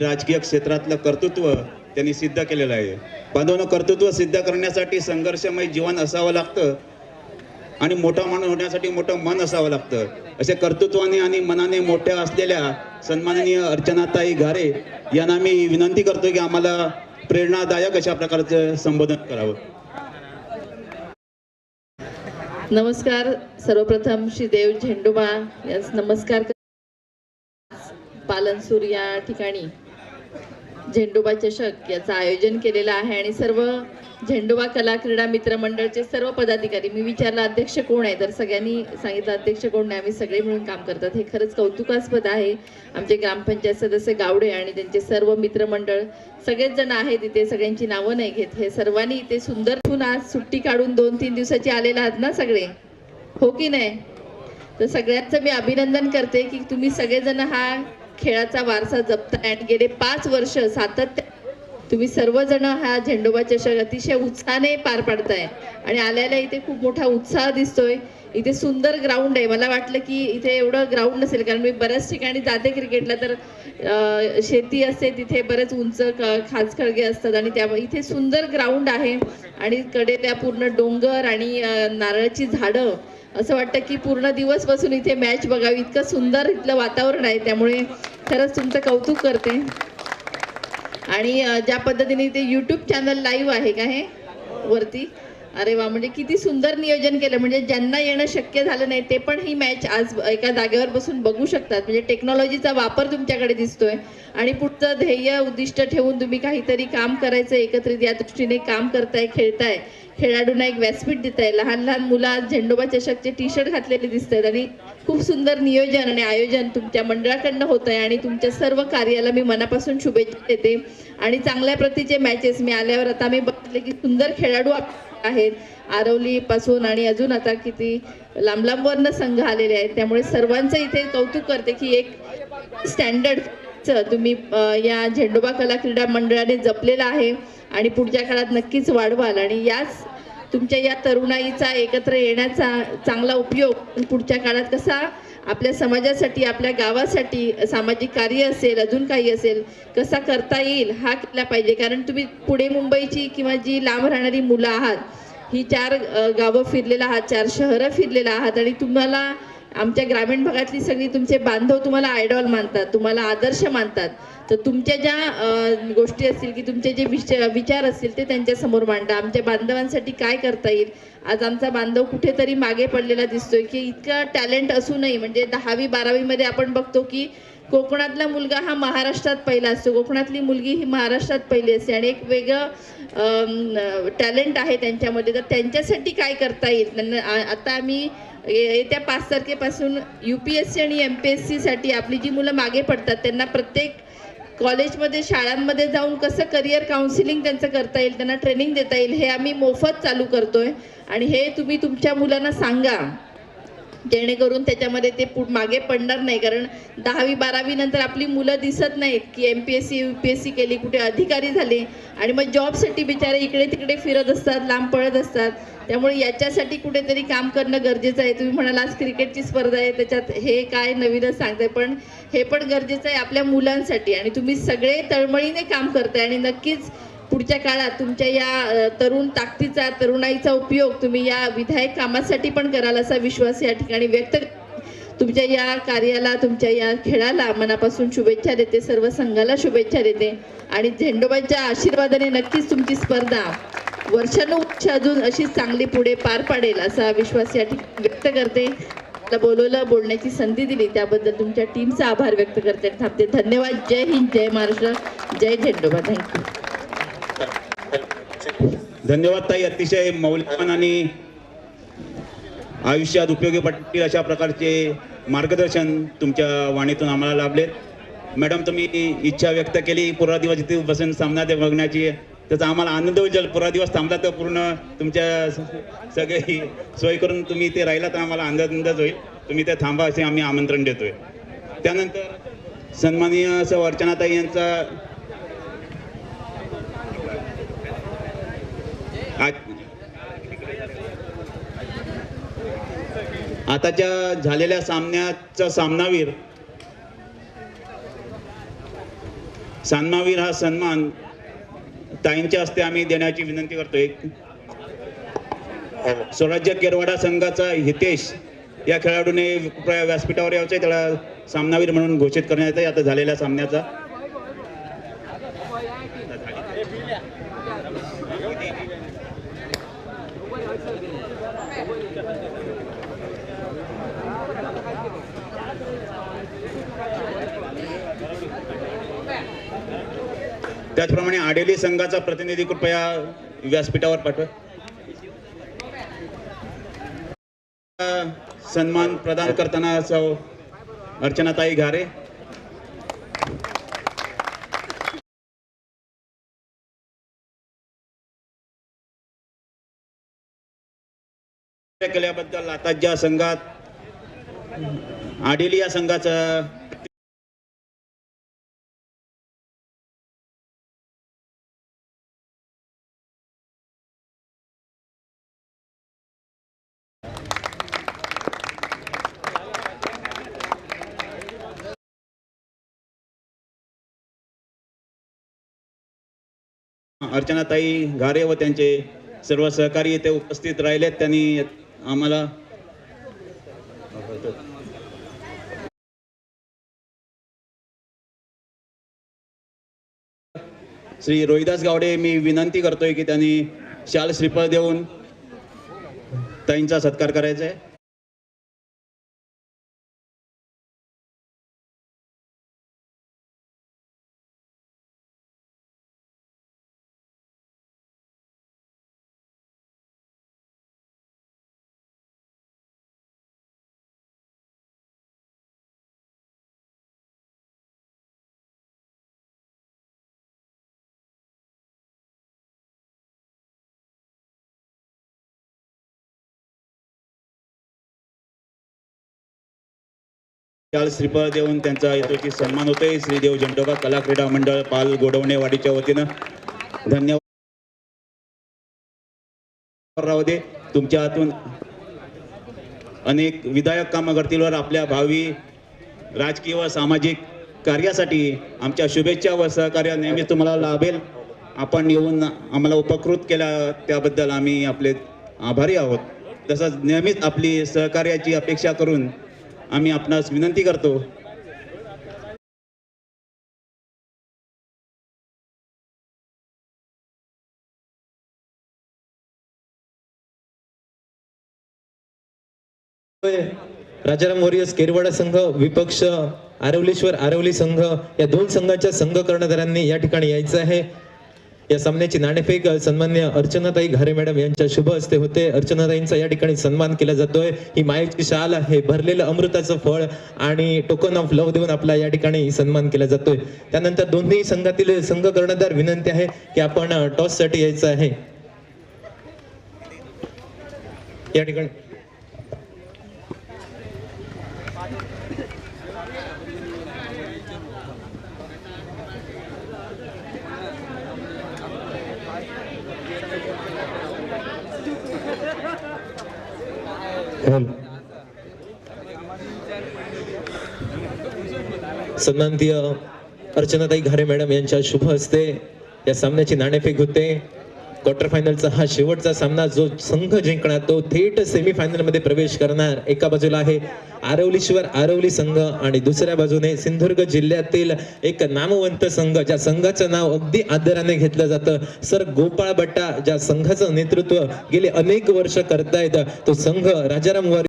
राजकीय क्षेत्रातलं कर्तृत्व त्यांनी सिद्ध केलेलं आहे. बांधवांनो, कर्तृत्व सिद्ध करण्यासाठी संघर्षमय जीवन असावं लागतं आणि मोठा माणूस होण्यासाठी मोठं मन असावं लागतं. असे कर्तृत्वाने आणि मनाने मोठ्या असलेल्या सन्माननीय अर्चनाताई घारे यांना मी विनंती करतो की आम्हाला प्रेरणादायक अशा प्रकारचं संबोधन करावं. नमस्कार. सर्वप्रथम श्री देव झेंडोबा यास नमस्कार. पालनसूर या ठिकाणी झेंडोबा चषक याचं आयोजन केलेलं आहे आणि सर्व झेंडोबा कला क्रीडा मित्र मंडळचे सर्व पदाधिकारी, मी विचारलं अध्यक्ष कोण आहे तर सगळ्यांनी सांगितलं अध्यक्ष कोण नाही, आम्ही सगळे मिळून काम करतात. हे खरंच कौतुकास्पद आहे. आमचे ग्रामपंचायत सदस्य गावडे आणि त्यांचे सर्व मित्रमंडळ सगळेच जण आहेत इथे, सगळ्यांची नावं नाही घेत. हे सर्वांनी इथे सुंदर आज सुट्टी काढून 2-3 दिवसाची आलेला आहात ना सगळे, हो की नाही? तर सगळ्यांचं मी अभिनंदन करते की तुम्ही सगळेजण हा खेळाचा वारसा जपताय आणि गेले 5 वर्ष सातत्य तुम्ही सर्वजण हा झेंडोबा चषक अतिशय उत्साहाने पार पाडताय आणि आल्याला इथे खूप मोठा उत्साह दिसतोय. इथे सुंदर ग्राउंड आहे. मला वाटलं की इथे एवढं ग्राउंड नसेल, कारण मी बऱ्याच ठिकाणी जाते क्रिकेटला तर शेती असते, तिथे बरेच उंच खाचखळगे असतात आणि त्यामुळे इथे सुंदर ग्राउंड आहे आणि कडेला पूर्ण डोंगर आणि नारळाची झाडं. असं वाटतं की पूर्ण दिवस बसून इथे मॅच बघावी, इतकं सुंदर इथलं वातावरण आहे. त्यामुळे खरंच तुमचं कौतुक करते. आणि ज्या पद्धतीने इथे यूट्यूब चॅनल लाईव्ह आहे का हे वरती, अरे वा, म्हणजे किती सुंदर नियोजन केलं. म्हणजे ज्यांना येणं शक्य झालं नाही ते पण ही मॅच आज एका जागेवर बसून बघू शकतात. म्हणजे टेक्नॉलॉजीचा वापर तुमच्याकडे दिसतोय आणि पुढचं ध्येय उद्दिष्ट ठेवून तुम्ही काहीतरी काम करायचं एकत्रित या दृष्टीने काम करताय, खेळताय. खेळाडूंना एक व्यासपीठ देत आहे. लहान लहान मुलं आज झेंडोबा चषकचे टी-शर्ट घातलेले दिसत आहेत आणि खूप सुंदर नियोजन आणि आयोजन तुमच्या मंडळाकडनं होत आहे आणि तुमच्या सर्व कार्याला मी मनापासून शुभेच्छा देते. आणि चांगल्या प्रतीचे मॅचेस मी आल्यावर आता मी बघितले की सुंदर खेळाडू आहेत आरवली पासून आणि अजून आता किती लांब लांबवरनं संघ आलेले आहेत. त्यामुळे सर्वांचं इथे कौतुक करते की एक स्टँडर्ड तुम्ही या झेंडोबा कला क्रीडा मंडळाने जपलेला आहे आणि पुढच्या काळात नक्कीच वाढवाल आणि याच तुमच्या या तरुणाईचा एकत्र येण्याचा चांगला उपयोग पुढच्या काळात कसा आपल्या समाजासाठी, आपल्या गावासाठी सामाजिक कार्य असेल, अजून काही असेल, कसा करता येईल हा केला पाहिजे. कारण तुम्ही पुणे मुंबईची किंवा जी लांब राहणारी मुलं आहात, ही 4 गावं फिरलेला आहात, 4 शहरं फिरलेला आहात आणि तुम्हाला आमच्या ग्रामीण भागातली सगळी तुमचे बांधव तुम्हाला आयडॉल मानतात, तुम्हाला आदर्श मानतात. तर तुमच्या ज्या गोष्टी असतील की तुमचे जे विचार असतील ते त्यांच्यासमोर मांडा. आमच्या बांधवांसाठी काय करता येईल. आज आमचा बांधव कुठेतरी मागे पडलेला दिसतोय की इतका टॅलेंट असूनही, म्हणजे 10वी-12वी मध्ये आपण बघतो की कोकणातला मुलगा हा महाराष्ट्रात पहिला असतो, कोकणातली मुलगी ही महाराष्ट्रात पहिली असते आणि एक वेगळं टॅलेंट आहे त्यांच्यामध्ये. तर त्यांच्यासाठी काय करता येईल. त्यांना आता आम्ही येत्या 5 तारखेपासून UPSC आणि MPSC साठी आपली जी मुलं मागे पडतात त्यांना प्रत्येक कॉलेजमध्ये, शाळांमध्ये जाऊन कसं करिअर काउन्सिलिंग त्यांचं करता येईल, त्यांना ट्रेनिंग देता येईल, हे आम्ही मोफत चालू करतोय. आणि हे तुम्ही तुमच्या मुलांना सांगा जेणेकरून त्याच्यामध्ये ते मागे पडणार नाही. कारण 10वी-12वी नंतर आपली मुलं दिसत नाहीत की MPSC UPSC केली, कुठे अधिकारी झाले आणि मग जॉबसाठी बिचारे इकडे तिकडे फिरत असतात, लांब पळत असतात. त्यामुळे याच्यासाठी कुठेतरी काम करणं गरजेचं आहे. तुम्ही म्हणाल आज क्रिकेटची स्पर्धा आहे त्याच्यात हे काय नवीनच सांगताय, पण हे पण गरजेचं आहे आपल्या मुलांसाठी. आणि तुम्ही सगळे तळमळीने काम करताय आणि नक्कीच पुढच्या काळात तुमच्या या तरुण ताकदीचा, तरुणाईचा उपयोग तुम्ही या विधायक कामासाठी पण कराल असा विश्वास या ठिकाणी व्यक्त. तुमच्या या कार्याला, तुमच्या या खेळाला मनापासून शुभेच्छा देते, सर्व संघाला शुभेच्छा देते आणि झेंडोबाच्या आशीर्वादाने नक्कीच तुमची स्पर्धा वर्षानुवर्ष अजून अशीच चांगली पुढे पार पाडेल असा विश्वास या ठिकाणी व्यक्त करते. बोलवलं, बोलण्याची संधी दिली त्याबद्दल तुमच्या टीमचा आभार व्यक्त करते. थांबते. धन्यवाद. जय हिंद, जय महाराष्ट्र, जय झेंडोबा. थँक्यू. धन्यवाद ताई. अतिशय मौल्यवान आणि आयुष्यात उपयोगी पडतील अशा प्रकारचे मार्गदर्शन तुमच्या वाणीतून आम्हाला लाभले. मॅडम, तुम्ही इच्छा व्यक्त केली पुरा दिवस इथे बसून सामना ते बघण्याची, त्याचा आम्हाला आनंद होईल. जर पुरा दिवस थांबला तर पूर्ण तुमच्या सगळी सोय करून तुम्ही इथे राहिला तर आम्हाला आनंदच होईल. तुम्ही ते थांबा असे आम्ही आमंत्रण देतोय. त्यानंतर सन्माननीय असं अर्चनाताई यांचा आताच्या झालेल्या सामन्याचा सामनावीर सामनावीर हा सन्मान ताईंच्या हस्ते आम्ही देण्याची विनंती करतोय. स्वराज्य केरवाडा संघाचा हितेश या खेळाडूने कृपया व्यासपीठावर यायचे, त्याला सामनावीर म्हणून घोषित करण्यात येते आता झालेल्या सामन्याचा. त्याचप्रमाणे आडेली संघाचा प्रतिनिधी कृपया व्यासपीठावर पाठवा. सन्मान प्रदान करताना अर्चनाताई घारे, केल्याबद्दल आता ज्या संघात आडेली या संघाचा अर्चनाताई घारे व त्यांचे सर्व सहकारी येथे उपस्थित राहिलेत. त्यांनी आम्हाला श्री रोहिदास गावडे मी विनंती करतोय की त्यांनी शाल श्रीफळ देऊन ताईंचा सत्कार करायचा आहे. शाल श्रीफळ देऊन त्यांचा यथोचित सन्मान होतोय. श्रीदेव झेंडोबा कला क्रीडा मंडळ पाल गोडवणेवाडीच्या वतीनं धन्यवाद राहू दे. तुमच्या हातून अनेक विधायक कामं घडतील वर आपल्या भावी राजकीय व सामाजिक कार्यासाठी आमच्या शुभेच्छा व सहकार्य नेहमीच तुम्हाला लाभेल. आपण येऊन आम्हाला उपकृत केला त्याबद्दल आम्ही आपले आभारी आहोत. तसंच नेहमीच आपली सहकार्याची अपेक्षा करून आम्ही आपणास विनंती करतो राजाराम वॉरियर्स केरवाडा संघ विपक्ष आरवलीश्वर आरवली संघ या दोन संघाच्या संघ कर्णधारांनी या ठिकाणी यायचं आहे. या सामन्याची नाणेफेक सन्मान्य अर्चनाताई घारे मॅडम यांच्या शुभ हस्ते होते. अर्चनाताईंचा या ठिकाणी सन्मान केला जातोय. ही मायेची शाल आहे, भरलेलं अमृताचं फळ आणि टोकन ऑफ लव्ह देऊन आपला या ठिकाणी सन्मान केला जातोय. त्यानंतर दोन्ही संघातील संघ कर्णधार विनंती आहे की आपण टॉस साठी यायचं आहे. या ठिकाणी सन्माननीय अर्चनाताई घारे मॅडम यांच्या शुभ हस्ते या सामन्याची नाणेफेक होते. क्वार्टर फायनलचा हा शेवटचा सामना जो संघ जिंकणार तो थेट सेमीफायनल मध्ये प्रवेश करणार. एका बाजूला आहे आरवलीश्वर आरवली संघ आणि दुसऱ्या बाजूने सिंधुदुर्ग जिल्ह्यातील एक नामवंत संघ ज्या संघाचं नाव अगदी आदराने घेतलं जातं सर गोपाळ बट्टा, ज्या संघाचं नेतृत्व गेले अनेक वर्ष करतायत तो संघ राजाराम